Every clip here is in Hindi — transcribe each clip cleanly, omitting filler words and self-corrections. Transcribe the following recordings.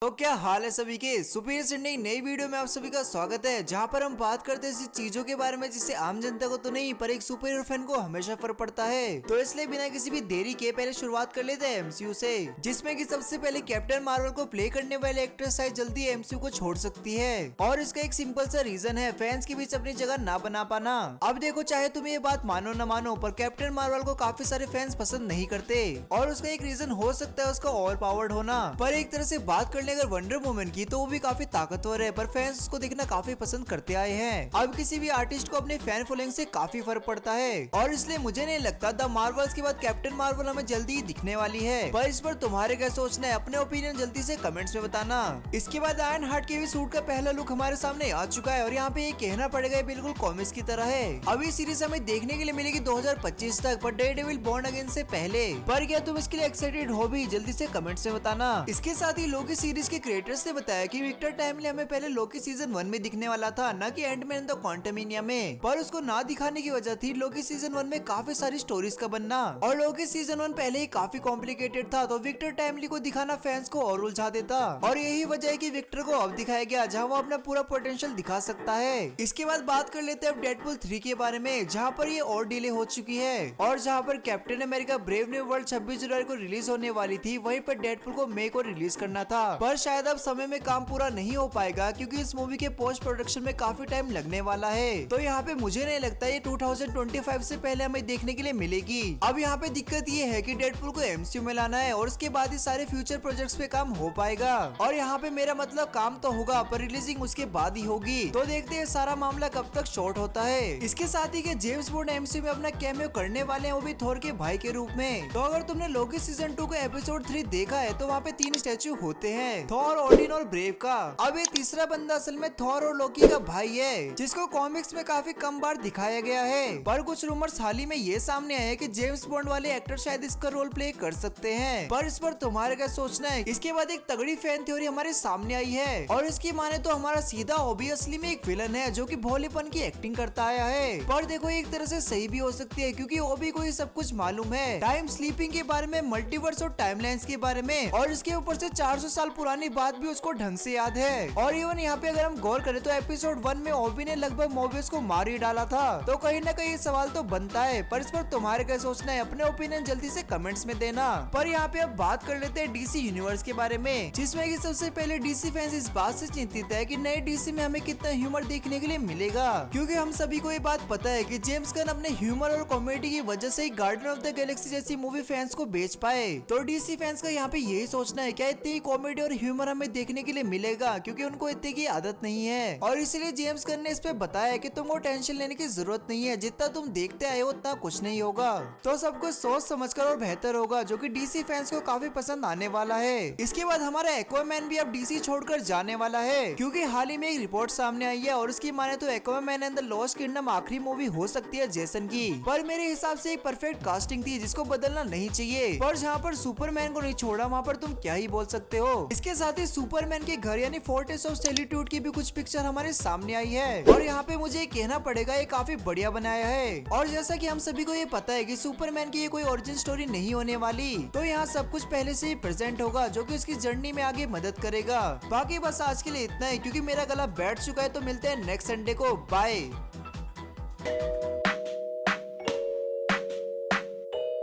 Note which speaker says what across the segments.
Speaker 1: तो क्या हाल है सभी के। सुपीरियर संडे नई वीडियो में आप सभी का स्वागत है, जहां पर हम बात करते हैं ऐसी चीजों के बारे में जिससे आम जनता को तो नहीं पर एक सुपीरियर फैन को हमेशा फर्क पड़ता है। तो इसलिए बिना किसी भी देरी के पहले शुरुआत कर लेते हैं एमसीयू से, जिसमें कि सबसे पहले कैप्टन मार्वल को प्ले करने वाले एक्ट्रेस शायद जल्दी एमसीयू को छोड़ सकती है, और इसका एक सिंपल सा रीजन है फैंस के बीच अपनी जगह ना बना पाना। अब देखो, चाहे तुम ये बात मानो न मानो, पर कैप्टन मार्वल को काफी सारे फैंस पसंद नहीं करते, और उसका एक रीजन हो सकता है उसका ओवर पावर्ड होना। पर एक तरह से बात कर ले अगर वंडर वुमन की, तो वो भी काफी ताकतवर है, पर फैंस उसको देखना काफी पसंद करते आए हैं। अब किसी भी आर्टिस्ट को अपने फैन फॉलोइंग से काफी फर्क पड़ता है, और इसलिए मुझे नहीं लगता द मार्वल्स के बाद कैप्टन मार्वल हमें जल्दी ही दिखने वाली है। पर इस पर तुम्हारे क्या सोचना है, अपने ओपिनियन जल्दी से कमेंट्स में बताना। इसके बाद आयरन हार्ट के भी सूट का पहला लुक हमारे सामने आ चुका है, और यहाँ पे ये कहना पड़ेगा ये बिल्कुल कॉमिक्स की तरह है। अभी सीरीज हमें देखने के लिए मिलेगी 2025 तक, पर डेयरडेविल बॉर्न अगेन से पहले। पर क्या तुम इसके लिए एक्साइटेड हो भी, जल्दी से कमेंट्स में बताना। इसके साथ ही लोकी सीरीज के क्रिएटर्स ने बताया कि विक्टर टाइमली हमें पहले लोकी सीजन 1 में दिखने वाला था, न कि एंटमैन द क्वांटमेनिया में। पर उसको ना दिखाने की वजह थी लोकी सीजन 1 में काफी सारी स्टोरीज का बनना, और लोकी सीजन 1 पहले ही काफी कॉम्प्लिकेटेड था, तो विक्टर टाइमली को दिखाना फैंस को और उलझा देता। और यही वजह है कि विक्टर को अब दिखाया गया जहाँ वो अपना पूरा पोटेंशियल दिखा सकता है। इसके बाद बात कर लेते हैं अब डेडपूल 3 के बारे में, जहाँ पर ये और डिले हो चुकी है, और जहाँ पर captain America brave new world 26 जुलाई को रिलीज होने वाली थी, वहीं पर डेडपूल को मई को रिलीज करना था। पर शायद अब समय में काम पूरा नहीं हो पाएगा, क्योंकि इस मूवी के पोस्ट प्रोडक्शन में काफी टाइम लगने वाला है। तो यहाँ पे मुझे नहीं लगता ये 2025 से पहले हमें देखने के लिए मिलेगी। अब यहाँ पे दिक्कत ये है कि डेडपूल को एमसीयू में लाना है, और उसके बाद ही सारे फ्यूचर प्रोजेक्ट्स पे काम हो पाएगा। और यहाँ पे मेरा मतलब काम तो होगा, पर रिलीजिंग उसके बाद ही होगी। तो देखते हैं सारा मामला कब तक शॉर्ट होता है। इसके साथ ही जेम्स बॉन्ड एमसीयू में अपना कैमियो करने वाले हैं, वो भी थॉर के भाई के रूप में। तो अगर तुमने लोकी सीजन 2 का एपिसोड 3 देखा है, तो वहाँ पे 3 स्टैचू होते हैं, थॉर, ओडिन और ब्रेव का। अब ये तीसरा बंदा असल में थॉर और लोकी का भाई है, जिसको कॉमिक्स में काफी कम बार दिखाया गया है। पर कुछ रूमर्स हाल ही में ये सामने आए कि जेम्स बॉन्ड वाले एक्टर शायद इसका रोल प्ले कर सकते हैं। पर इस पर तुम्हारा क्या सोचना है। इसके बाद एक तगड़ी फैन थ्योरी हमारे सामने आई है, और इसकी माने तो हमारा सीधा ओबी असली में एक विलन है, जो कि भोलेपन की एक्टिंग करता आया है। पर देखो, एक तरह से सही भी हो सकती है, क्योंकि ओबी को ये सब कुछ मालूम है, टाइम स्लीपिंग के बारे में, मल्टीवर्स और टाइमलाइंस के बारे में, और इसके ऊपर से 400 साल पुरानी बात भी उसको ढंग से याद है। और इवन यहाँ पे अगर हम गौर करें तो एपिसोड 1 में ओबी ने लगभग मोबियस को मार ही डाला था, तो कहीं ना कहीं सवाल तो बनता है। पर इस पर तुम्हारे क्या सोचना है, अपने ओपिनियन जल्दी से कमेंट्स में देना। पर यहाँ पे अब बात कर लेते हैं डीसी यूनिवर्स के बारे में, जिसमें कि सबसे पहले डीसी फैंस इस बात से चिंतित है कि नए डीसी में हमें कितना ह्यूमर देखने के लिए मिलेगा, क्योंकि हम सभी को ये बात पता है कि जेम्स गन अपने ह्यूमर और कॉमेडी की वजह से ही गार्डियन ऑफ द गैलेक्सी जैसी मूवी फैंस को बेच पाए। तो डीसी फैंस का यहाँ पे यही सोचना है, क्या इतनी कॉमेडी और ह्यूमर हमें देखने के लिए मिलेगा, क्योंकि उनको इतने की आदत नहीं है। और इसीलिए जेम्स गन ने इस पे बताया कि तुमको टेंशन लेने की जरूरत नहीं है, जितना तुम देखते आए हो उतना कुछ नहीं होगा। तो सब कुछ सोच समझकर और बेहतर होगा, जो कि डीसी फैंस को काफी पसंद आने वाला है। इसके बाद हमारा एक्वामैन भी अब डीसी छोड़कर जाने वाला है, क्योंकि हाल ही में एक रिपोर्ट सामने आई है, और उसकी माने तो Aquaman and the lost kingdom आखिरी मूवी हो सकती है जेसन की। पर मेरे हिसाब से एक परफेक्ट कास्टिंग थी, जिसको बदलना नहीं चाहिए। पर जहाँ पर सुपरमैन को नहीं छोड़ा, वहाँ पर तुम क्या ही बोल सकते हो। इसके साथ ही सुपरमैन के घर यानी फोर्ट्रेस ऑफ सॉलिट्यूड की भी कुछ पिक्चर हमारे सामने आई है, और यहाँ पे मुझे कहना पड़ेगा ये काफी बढ़िया बनाया है। और जैसा कि हम सभी को ये पता है कि सुपरमैन की ये कोई ओरिजिन स्टोरी नहीं होने वाली, तो यहाँ सब कुछ पहले से ही प्रेजेंट होगा, जो कि उसकी जर्नी में आगे मदद करेगा। बाकी बस आज के लिए इतना ही, क्योंकि मेरा गला बैठ चुका है। तो मिलते हैं नेक्स्ट संडे को, bye.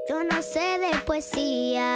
Speaker 2: Yo no sé de poesía.